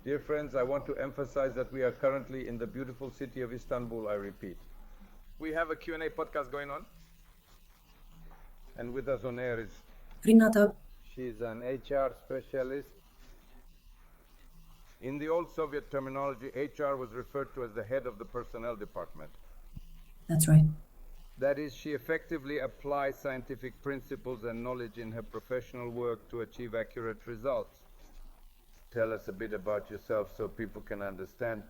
Dear friends, I want to emphasize that we are currently in the beautiful city of Istanbul, I repeat. We have a Q&A podcast going on. And with us on air is Rinnata. She's an HR specialist. In the old Soviet terminology, HR was referred to as the head of the personnel department. That's right. That is, she effectively applies scientific principles and knowledge in her professional work to achieve accurate results. Tell us a bit about yourself so people can understand.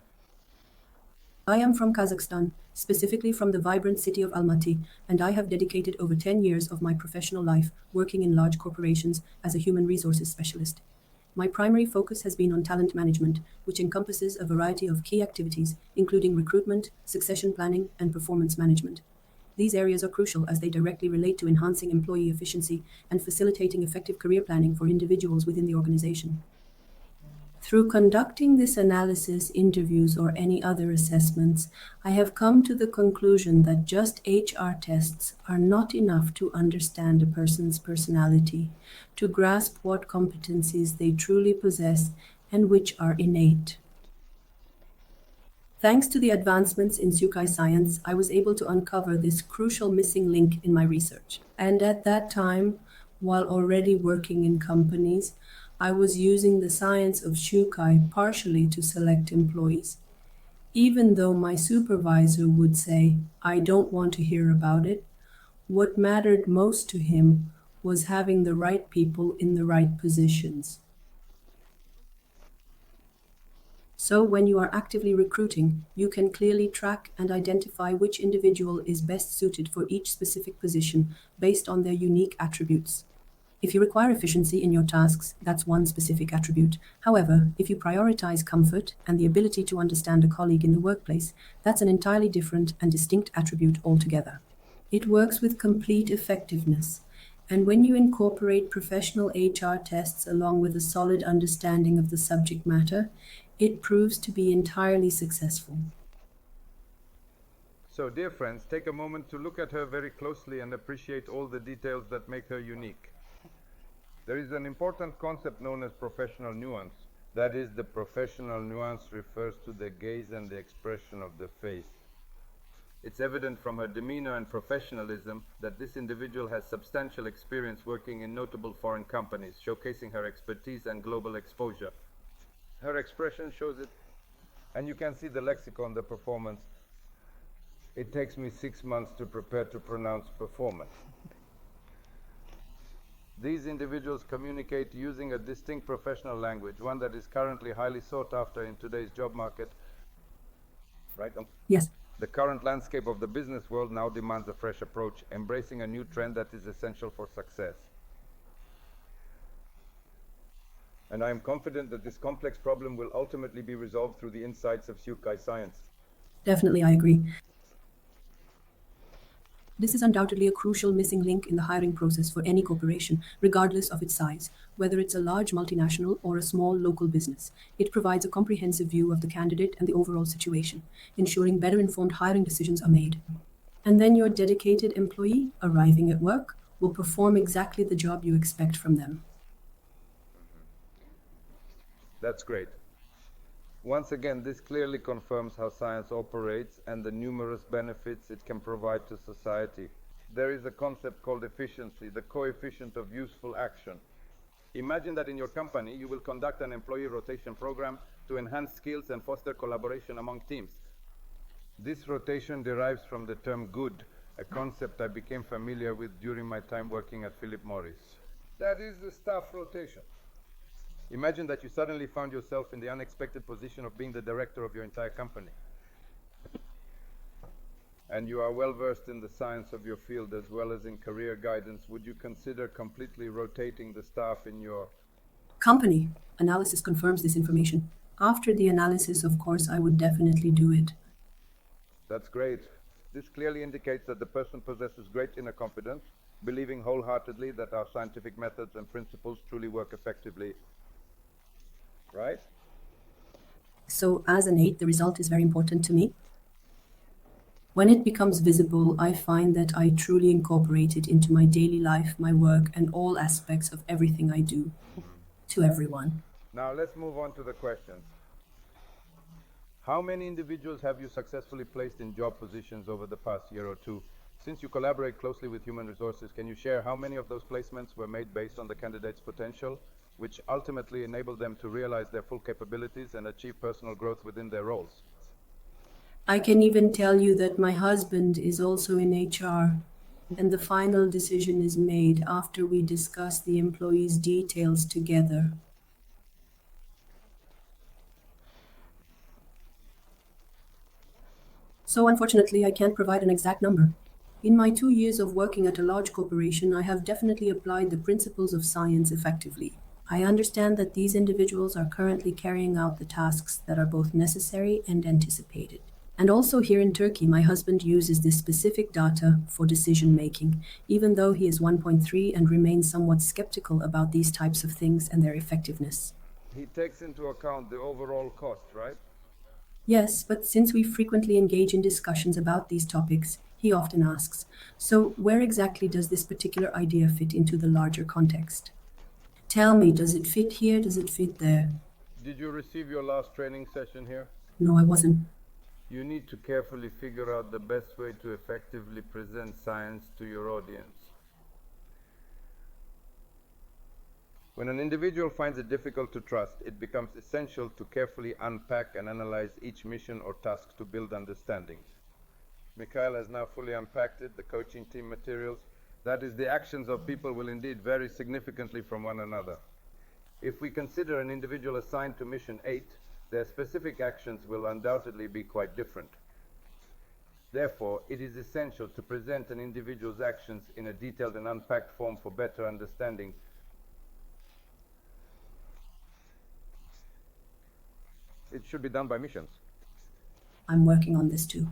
I am from Kazakhstan, specifically from the vibrant city of Almaty, and I have dedicated over 10 years of my professional life working in large corporations as a human resources specialist. My primary focus has been on talent management, which encompasses a variety of key activities, including recruitment, succession planning, and performance management. These areas are crucial as they directly relate to enhancing employee efficiency and facilitating effective career planning for individuals within the organization. Through conducting this analysis, interviews, or any other assessments, I have come to the conclusion that just HR tests are not enough to understand a person's personality, to grasp what competencies they truly possess and which are innate. Thanks to the advancements in Syucai science, I was able to uncover this crucial missing link in my research. And at that time, while already working in companies, I was using the science of Syucai partially to select employees. Even though my supervisor would say, "I don't want to hear about it," what mattered most to him was having the right people in the right positions. So when you are actively recruiting, you can clearly track and identify which individual is best suited for each specific position based on their unique attributes. If you require efficiency in your tasks, that's one specific attribute. However, if you prioritize comfort and the ability to understand a colleague in the workplace, that's an entirely different and distinct attribute altogether. It works with complete effectiveness. And when you incorporate professional HR tests along with a solid understanding of the subject matter, it proves to be entirely successful. So, dear friends, take a moment to look at her very closely and appreciate all the details that make her unique. There is an important concept known as professional nuance. That is, the professional nuance refers to the gaze and the expression of the face. It's evident from her demeanor and professionalism that this individual has substantial experience working in notable foreign companies, showcasing her expertise and global exposure. Her expression shows it, and you can see the lexicon, the performance. It takes me 6 months to prepare to pronounce performance. These individuals communicate using a distinct professional language, one that is currently highly sought after in today's job market. Right? Yes. The current landscape of the business world now demands a fresh approach, embracing a new trend that is essential for success. And I am confident that this complex problem will ultimately be resolved through the insights of Syucai science. Definitely, I agree. This is undoubtedly a crucial missing link in the hiring process for any corporation, regardless of its size, whether it's a large multinational or a small local business. It provides a comprehensive view of the candidate and the overall situation, ensuring better informed hiring decisions are made. And then your dedicated employee, arriving at work, will perform exactly the job you expect from them. That's great. Once again, this clearly confirms how science operates and the numerous benefits it can provide to society. There is a concept called efficiency, the coefficient of useful action. Imagine that in your company you will conduct an employee rotation program to enhance skills and foster collaboration among teams. This rotation derives from the term good, a concept I became familiar with during my time working at Philip Morris. That is the staff rotation. Imagine that you suddenly found yourself in the unexpected position of being the director of your entire company. And you are well versed in the science of your field as well as in career guidance. Would you consider completely rotating the staff in your company? Analysis confirms this information. After the analysis, of course, I would definitely do it. That's great. This clearly indicates that the person possesses great inner confidence, believing wholeheartedly that our scientific methods and principles truly work effectively. Right? So, as an 8, the result is very important to me. When it becomes visible, I find that I truly incorporate it into my daily life, my work, and all aspects of everything I do, to everyone. Now let's move on to the questions. How many individuals have you successfully placed in job positions over the past year or two? Since you collaborate closely with human resources, can you share how many of those placements were made based on the candidate's potential, which ultimately enabled them to realize their full capabilities and achieve personal growth within their roles? I can even tell you that my husband is also in HR, and the final decision is made after we discuss the employee's details together. So, unfortunately, I can't provide an exact number. In my 2 years of working at a large corporation, I have definitely applied the principles of science effectively. I understand that these individuals are currently carrying out the tasks that are both necessary and anticipated. And also here in Turkey, my husband uses this specific data for decision making, even though he is 1.3 and remains somewhat skeptical about these types of things and their effectiveness. He takes into account the overall cost, right? Yes, but since we frequently engage in discussions about these topics, he often asks, so where exactly does this particular idea fit into the larger context? Tell me, does it fit here? Does it fit there? Did you receive your last training session here? No, I wasn't. You need to carefully figure out the best way to effectively present science to your audience. When an individual finds it difficult to trust, it becomes essential to carefully unpack and analyze each mission or task to build understanding. Mikhail has now fully unpacked it, the coaching team materials. That is, the actions of people will indeed vary significantly from one another. If we consider an individual assigned to mission 8, their specific actions will undoubtedly be quite different. Therefore, it is essential to present an individual's actions in a detailed and unpacked form for better understanding. It should be done by missions. I'm working on this too.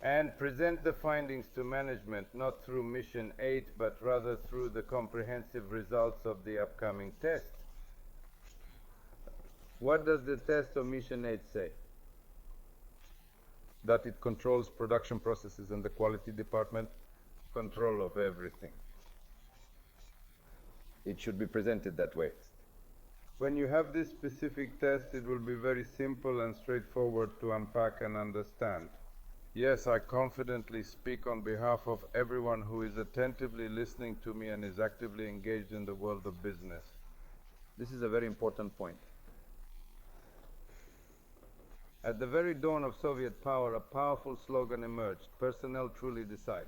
And present the findings to management, not through mission 8, but rather through the comprehensive results of the upcoming test. What does the test of mission 8 say? That it controls production processes and the quality department, control of everything. It should be presented that way. When you have this specific test, it will be very simple and straightforward to unpack and understand. Yes, I confidently speak on behalf of everyone who is attentively listening to me and is actively engaged in the world of business. This is a very important point. At the very dawn of Soviet power, a powerful slogan emerged: personnel truly decide.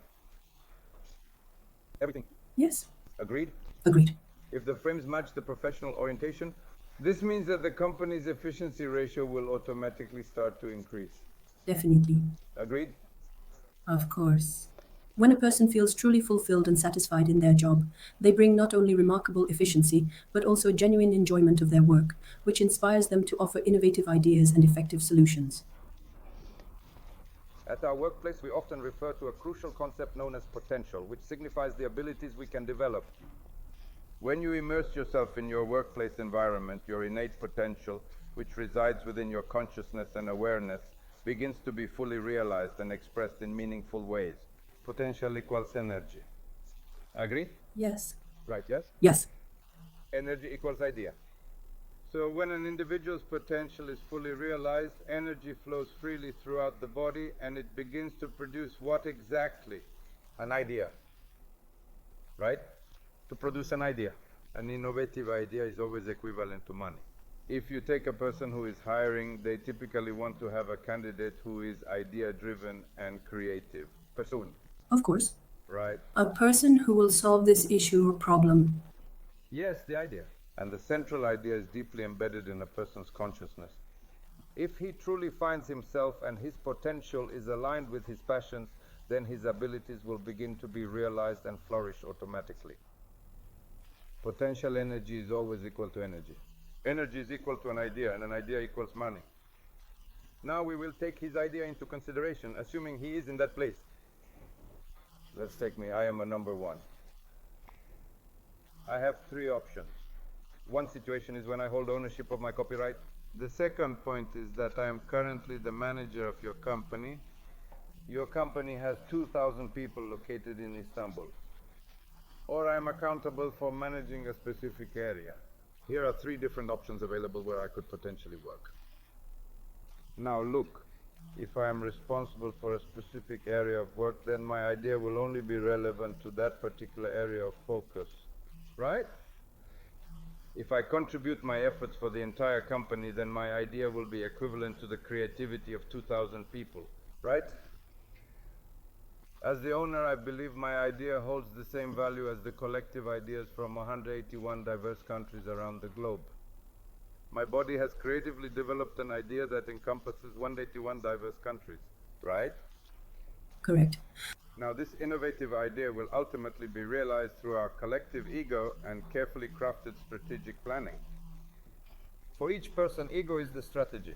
Everything. Yes, Agreed? agreed. If the frames match the professional orientation, this means that the company's efficiency ratio will automatically start to increase. Definitely. Agreed? Of course. When a person feels truly fulfilled and satisfied in their job, they bring not only remarkable efficiency, but also a genuine enjoyment of their work, which inspires them to offer innovative ideas and effective solutions. At our workplace, we often refer to a crucial concept known as potential, which signifies the abilities we can develop. When you immerse yourself in your workplace environment, your innate potential, which resides within your consciousness and awareness, begins to be fully realized and expressed in meaningful ways. Potential equals energy. Agree? Yes. Right, yes? Yes. Energy equals idea. So when an individual's potential is fully realized, energy flows freely throughout the body and it begins to produce what exactly? An idea. Right? To produce an idea. An innovative idea is always equivalent to money. If you take a person who is hiring, they typically want to have a candidate who is idea-driven and creative. Person. Of course. Right? A person who will solve this issue or problem. Yes, the idea. And the central idea is deeply embedded in a person's consciousness. If he truly finds himself and his potential is aligned with his passions, then his abilities will begin to be realized and flourish automatically. Potential energy is always equal to energy. Energy is equal to an idea, and an idea equals money. Now we will take his idea into consideration, assuming he is in that place. Let's take me. I am a number 1. I have 3 options. One situation is when I hold ownership of my copyright. The second point is that I am currently the manager of your company. Your company has 2,000 people located in Istanbul. Or I am accountable for managing a specific area. Here are 3 different options available where I could potentially work. Now look, if I am responsible for a specific area of work, then my idea will only be relevant to that particular area of focus, right? If I contribute my efforts for the entire company, then my idea will be equivalent to the creativity of 2,000 people, right? As the owner, I believe my idea holds the same value as the collective ideas from 181 diverse countries around the globe. My body has creatively developed an idea that encompasses 181 diverse countries, right? Correct. Now, this innovative idea will ultimately be realized through our collective ego and carefully crafted strategic planning. For each person, ego is the strategy.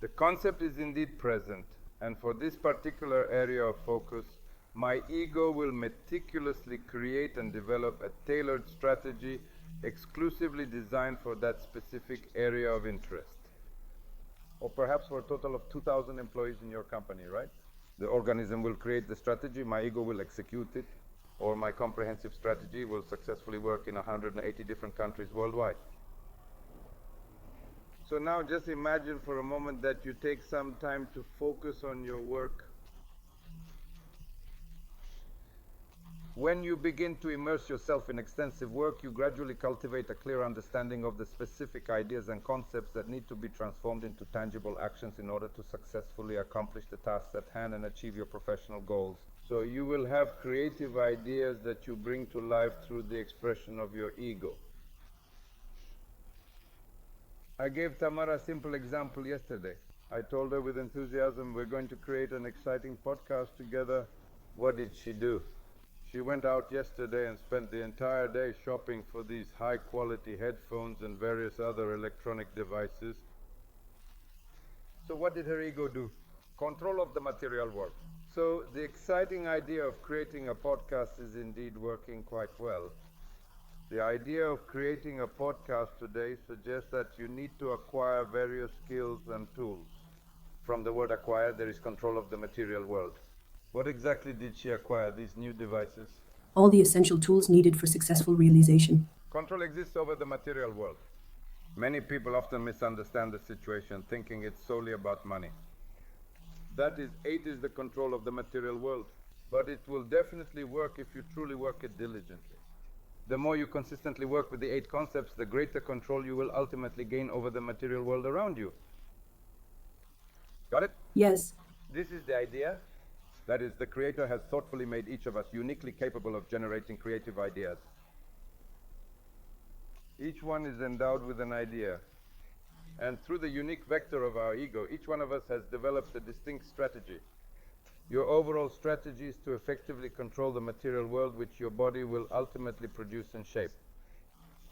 The concept is indeed present, and for this particular area of focus, my ego will meticulously create and develop a tailored strategy exclusively designed for that specific area of interest. Or perhaps for a total of 2,000 employees in your company, right? The organism will create the strategy, my ego will execute it, or my comprehensive strategy will successfully work in 180 different countries worldwide. So now just imagine for a moment that you take some time to focus on your work. When you begin to immerse yourself in extensive work, you gradually cultivate a clear understanding of the specific ideas and concepts that need to be transformed into tangible actions in order to successfully accomplish the tasks at hand and achieve your professional goals. So you will have creative ideas that you bring to life through the expression of your ego. I gave Tamara a simple example yesterday. I told her with enthusiasm, we're going to create an exciting podcast together. What did she do? She went out yesterday and spent the entire day shopping for these high-quality headphones and various other electronic devices. So what did her ego do? Control of the material world. So the exciting idea of creating a podcast is indeed working quite well. The idea of creating a podcast today suggests that you need to acquire various skills and tools. From the word acquire, there is control of the material world. What exactly did she acquire, these new devices? All the essential tools needed for successful realization. Control exists over the material world. Many people often misunderstand the situation, thinking it's solely about money. That is, 8 is the control of the material world, but it will definitely work if you truly work it diligently. The more you consistently work with the 8 concepts, the greater control you will ultimately gain over the material world around you. Got it? Yes. This is the idea. That is, the Creator has thoughtfully made each of us uniquely capable of generating creative ideas. Each one is endowed with an idea. And through the unique vector of our ego, each one of us has developed a distinct strategy. Your overall strategy is to effectively control the material world which your body will ultimately produce and shape.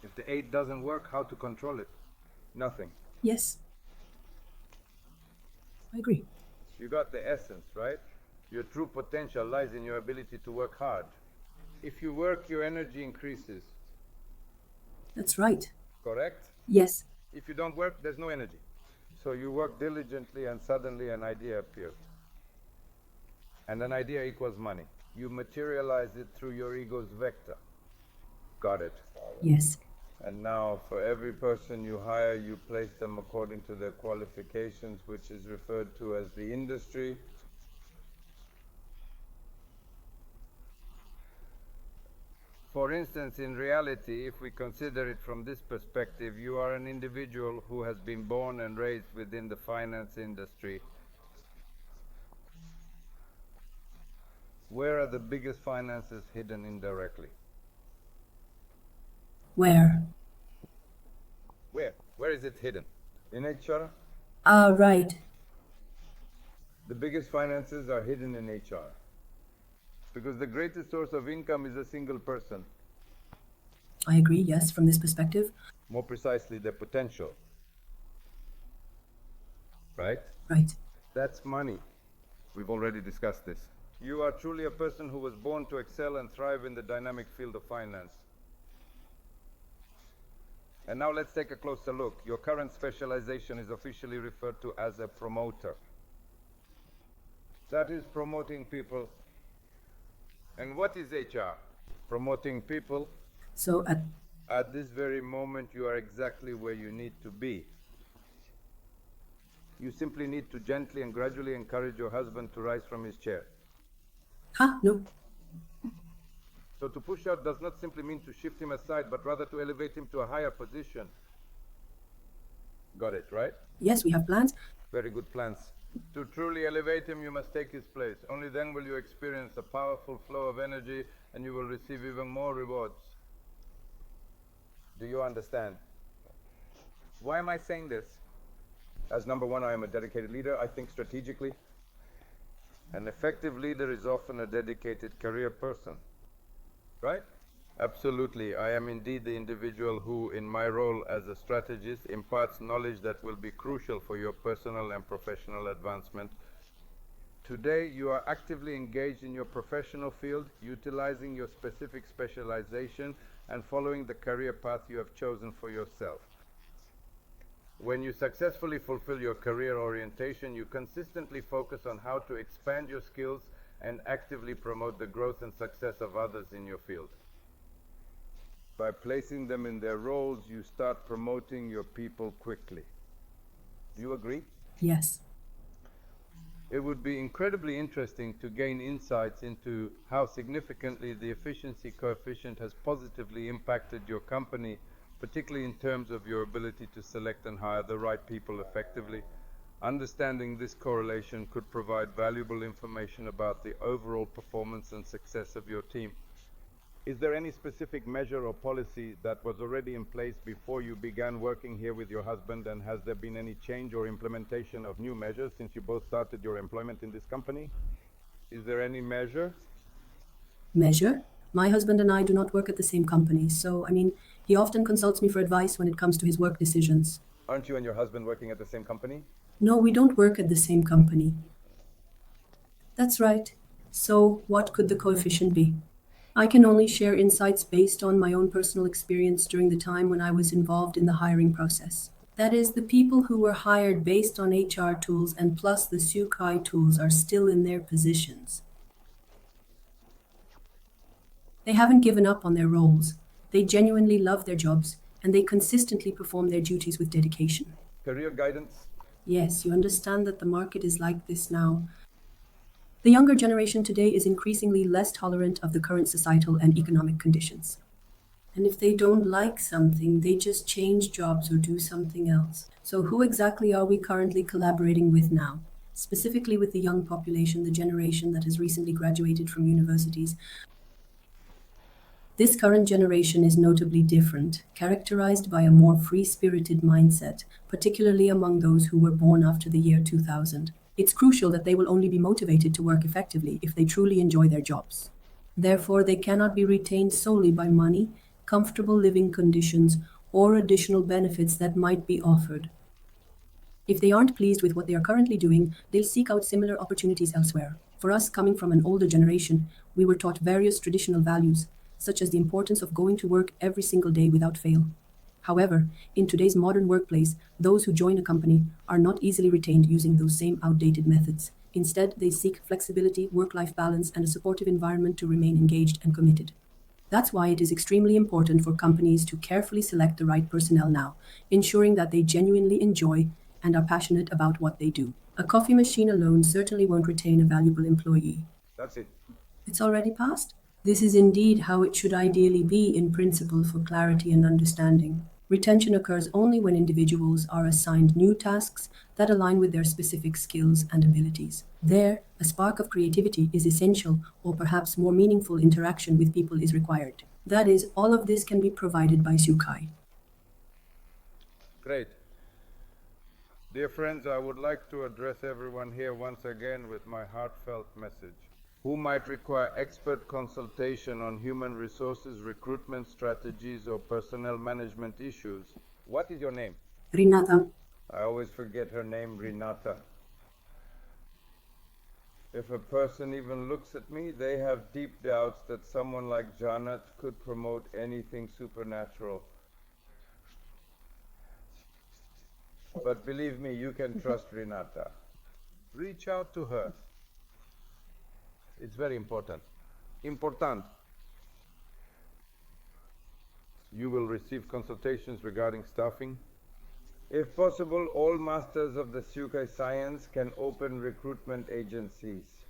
If the 8 doesn't work, how to control it? Nothing. Yes. I agree. You got the essence, right? Your true potential lies in your ability to work hard. If you work, your energy increases. That's right. Correct? Yes. If you don't work, there's no energy. So you work diligently and suddenly an idea appears. And an idea equals money. You materialize it through your ego's vector. Got it. Yes. And now for every person you hire, you place them according to their qualifications, which is referred to as the industry. For instance, in reality, if we consider it from this perspective, you are an individual who has been born and raised within the finance industry. Where are the biggest finances hidden indirectly? Where? Where? Where is it hidden? In HR? Ah, right. The biggest finances are hidden in HR. Because the greatest source of income is a single person. I agree, yes, from this perspective. More precisely, the potential. Right? Right. That's money. We've already discussed this. You are truly a person who was born to excel and thrive in the dynamic field of finance. And now let's take a closer look. Your current specialization is officially referred to as a promoter. That is promoting people. And what is HR? Promoting people. So At this very moment, you are exactly where you need to be. You simply need to gently and gradually encourage your husband to rise from his chair. No. So to push out does not simply mean to shift him aside, but rather to elevate him to a higher position. Got it, right? Yes, we have plans. Very good plans. To truly elevate him, you must take his place. Only then will you experience a powerful flow of energy and you will receive even more rewards. Do you understand? Why am I saying this? As number one, I am a dedicated leader. I think strategically. An effective leader is often a dedicated career person. Right? Absolutely. I am indeed the individual who, in my role as a strategist, imparts knowledge that will be crucial for your personal and professional advancement. Today, you are actively engaged in your professional field, utilizing your specific specialization and following the career path you have chosen for yourself. When you successfully fulfill your career orientation, you consistently focus on how to expand your skills and actively promote the growth and success of others in your field. By placing them in their roles, you start promoting your people quickly. Do you agree? Yes. It would be incredibly interesting to gain insights into how significantly the efficiency coefficient has positively impacted your company, particularly in terms of your ability to select and hire the right people effectively. Understanding this correlation could provide valuable information about the overall performance and success of your team. Is there any specific measure or policy that was already in place before you began working here with your husband, and has there been any change or implementation of new measures since you both started your employment in this company? Is there any measure? Measure? My husband and I do not work at the same company, so, he often consults me for advice when it comes to his work decisions. Aren't you and your husband working at the same company? No, we don't work at the same company. That's right. So, what could the coefficient be? I can only share insights based on my own personal experience during the time when I was involved in the hiring process. That is, the people who were hired based on HR tools and plus the Syucai tools are still in their positions. They haven't given up on their roles. They genuinely love their jobs, and they consistently perform their duties with dedication. Career guidance? Yes, you understand that the market is like this now. The younger generation today is increasingly less tolerant of the current societal and economic conditions. And if they don't like something, they just change jobs or do something else. So, who exactly are we currently collaborating with now? Specifically with the young population, the generation that has recently graduated from universities. This current generation is notably different, characterized by a more free-spirited mindset, particularly among those who were born after the year 2000. It's crucial that they will only be motivated to work effectively if they truly enjoy their jobs. Therefore, they cannot be retained solely by money, comfortable living conditions, or additional benefits that might be offered. If they aren't pleased with what they are currently doing, they'll seek out similar opportunities elsewhere. For us, coming from an older generation, we were taught various traditional values, such as the importance of going to work every single day without fail. However, in today's modern workplace, those who join a company are not easily retained using those same outdated methods. Instead, they seek flexibility, work-life balance, and a supportive environment to remain engaged and committed. That's why it is extremely important for companies to carefully select the right personnel now, ensuring that they genuinely enjoy and are passionate about what they do. A coffee machine alone certainly won't retain a valuable employee. That's it. It's already passed? This is indeed how it should ideally be in principle for clarity and understanding. Retention occurs only when individuals are assigned new tasks that align with their specific skills and abilities. There, a spark of creativity is essential, or perhaps more meaningful interaction with people is required. That is, all of this can be provided by Syucai. Great. Dear friends, I would like to address everyone here once again with my heartfelt message. Who might require expert consultation on human resources, recruitment strategies, or personnel management issues? What is your name? Rinnata. I always forget her name, Rinnata. If a person even looks at me, they have deep doubts that someone like Zhanat could promote anything supernatural. But believe me, you can trust Rinnata. Reach out to her. It's very important. Important. You will receive consultations regarding staffing, If possible, all masters of the Syucai science can open recruitment agencies.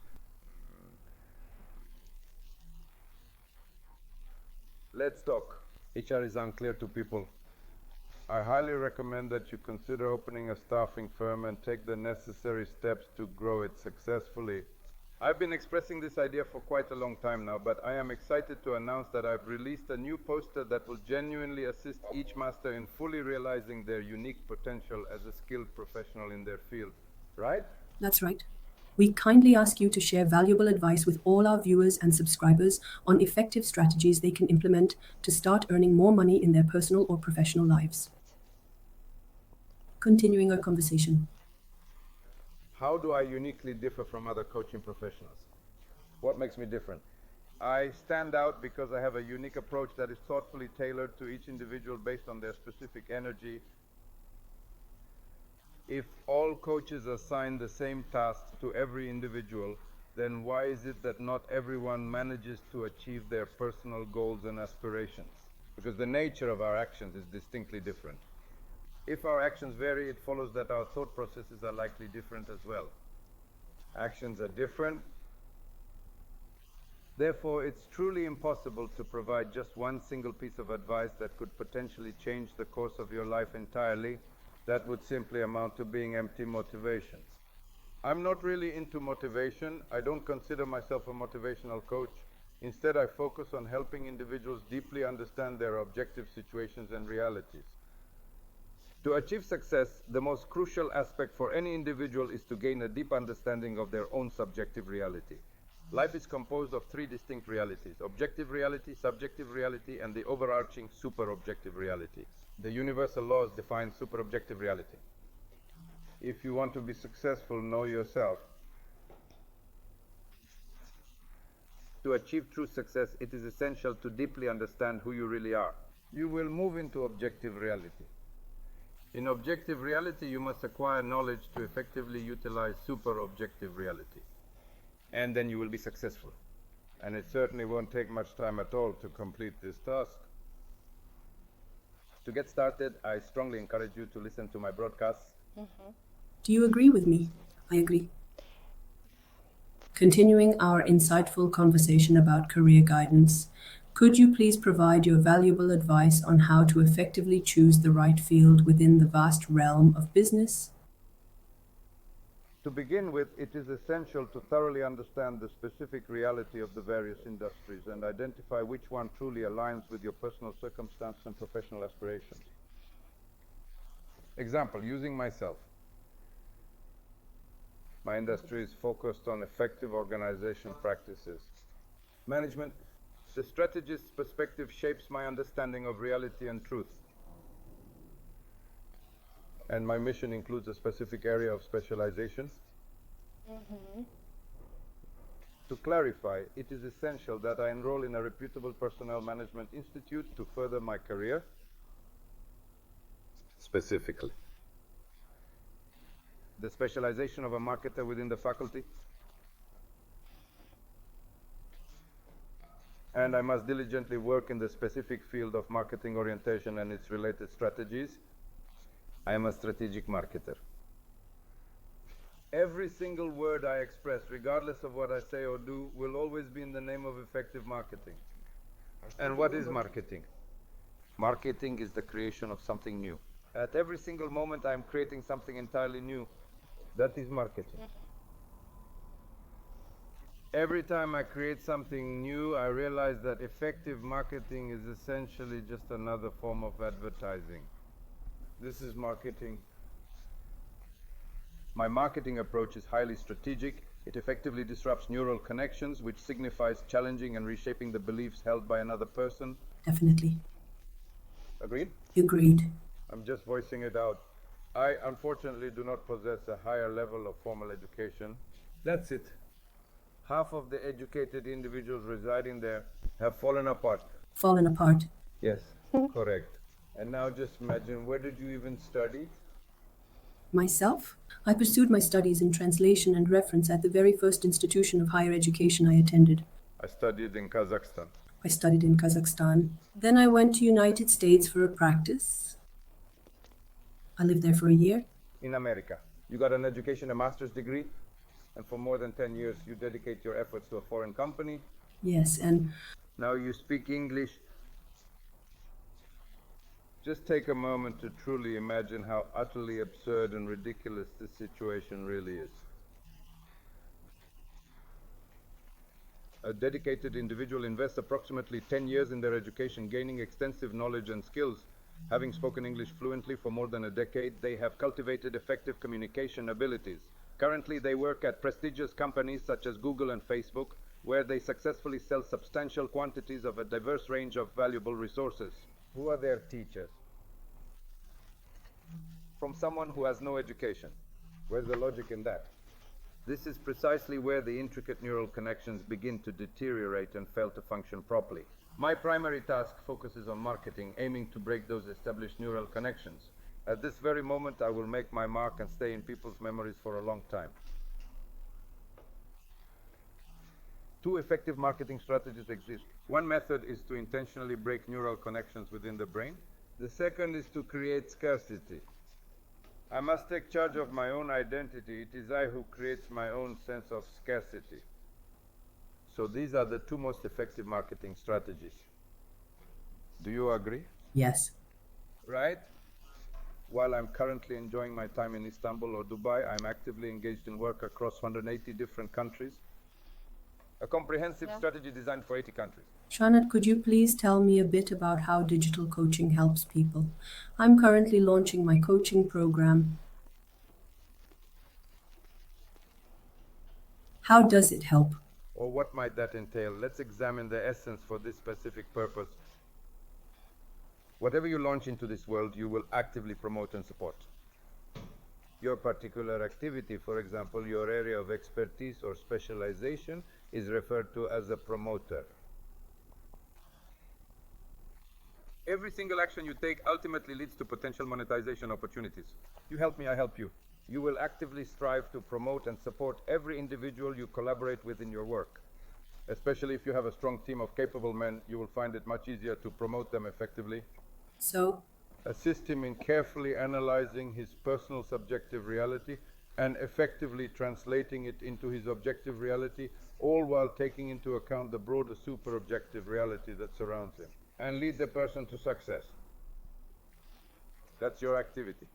Let's talk. HR is unclear to people. I highly recommend that you consider opening a staffing firm and take the necessary steps to grow it successfully. I've been expressing this idea for quite a long time now, but I am excited to announce that I've released a new poster that will genuinely assist each master in fully realizing their unique potential as a skilled professional in their field. Right? That's right. We kindly ask you to share valuable advice with all our viewers and subscribers on effective strategies they can implement to start earning more money in their personal or professional lives. Continuing our conversation. How do I uniquely differ from other coaching professionals? What makes me different? I stand out because I have a unique approach that is thoughtfully tailored to each individual based on their specific energy. If all coaches assign the same tasks to every individual, then why is it that not everyone manages to achieve their personal goals and aspirations? Because the nature of our actions is distinctly different. If our actions vary, it follows that our thought processes are likely different as well. Actions are different. Therefore, it's truly impossible to provide just one single piece of advice that could potentially change the course of your life entirely. That would simply amount to being empty motivation. I'm not really into motivation. I don't consider myself a motivational coach. Instead, I focus on helping individuals deeply understand their objective situations and realities. To achieve success, the most crucial aspect for any individual is to gain a deep understanding of their own subjective reality. Life is composed of three distinct realities: objective reality, subjective reality, and the overarching super-objective reality. The universal laws define super-objective reality. If you want to be successful, know yourself. To achieve true success, it is essential to deeply understand who you really are. You will move into objective reality. In objective reality, you must acquire knowledge to effectively utilize super-objective reality. And then you will be successful. And it certainly won't take much time at all to complete this task. To get started, I strongly encourage you to listen to my broadcasts. Do you agree with me? I agree. Continuing our insightful conversation about career guidance, could you please provide your valuable advice on how to effectively choose the right field within the vast realm of business? To begin with, it is essential to thoroughly understand the specific reality of the various industries and identify which one truly aligns with your personal circumstance and professional aspirations. Example, using myself. My industry is focused on effective organization practices. Management, the strategist's perspective shapes my understanding of reality and truth. And my mission includes a specific area of specialization. To clarify, it is essential that I enroll in a reputable personnel management institute to further my career. Specifically, the specialization of a marketer within the faculty. And I must diligently work in the specific field of marketing orientation and its related strategies. I am a strategic marketer. Every single word I express, regardless of what I say or do, will always be in the name of effective marketing. And what is marketing? Marketing is the creation of something new. At every single moment I am creating something entirely new. That is marketing. Every time I create something new, I realize that effective marketing is essentially just another form of advertising. This is marketing. My marketing approach is highly strategic. It effectively disrupts neural connections, which signifies challenging and reshaping the beliefs held by another person. Definitely. Agreed? Agreed. I'm just voicing it out. I unfortunately do not possess a higher level of formal education. That's it. Half of the educated individuals residing there have fallen apart. Fallen apart. Yes, correct. And now just imagine, where did you even study? Myself? I pursued my studies in translation and reference at the very first institution of higher education I attended. I studied in Kazakhstan. I studied in Kazakhstan. Then I went to United States for a practice. I lived there for a year. In America. You got an education, a master's degree, and for more than 10 years you dedicate your efforts to a foreign company. Yes, and Now you speak English. Just take a moment to truly imagine how utterly absurd and ridiculous this situation really is. A dedicated individual invests approximately 10 years in their education, gaining extensive knowledge and skills. Having spoken English fluently for more than a decade, they have cultivated effective communication abilities. Currently, they work at prestigious companies such as Google and Facebook, where they successfully sell substantial quantities of a diverse range of valuable resources. Who are their teachers? From someone who has no education. Where's the logic in that? This is precisely where the intricate neural connections begin to deteriorate and fail to function properly. My primary task focuses on marketing, aiming to break those established neural connections. At this very moment, I will make my mark and stay in people's memories for a long time. Two effective marketing strategies exist. One method is to intentionally break neural connections within the brain. The second is to create scarcity. I must take charge of my own identity. It is I who creates my own sense of scarcity. So these are the two most effective marketing strategies. Do you agree? yes. Right? While I'm currently enjoying my time in Istanbul or Dubai, I'm actively engaged in work across 180 different countries. A comprehensive strategy designed for 80 countries. Zhanat, could you please tell me a bit about how digital coaching helps people? I'm currently launching my coaching program. How does it help? Or what might that entail? Let's examine the essence for this specific purpose. Whatever you launch into this world, you will actively promote and support. Your particular activity, for example, your area of expertise or specialization, is referred to as a promoter. Every single action you take ultimately leads to potential monetization opportunities. You help me, I help you. You will actively strive to promote and support every individual you collaborate with in your work. Especially if you have a strong team of capable men, you will find it much easier to promote them effectively. So, Assist him in carefully analyzing his personal subjective reality and effectively translating it into his objective reality, all while taking into account the broader super-objective reality that surrounds him. And lead the person to success. That's your activity.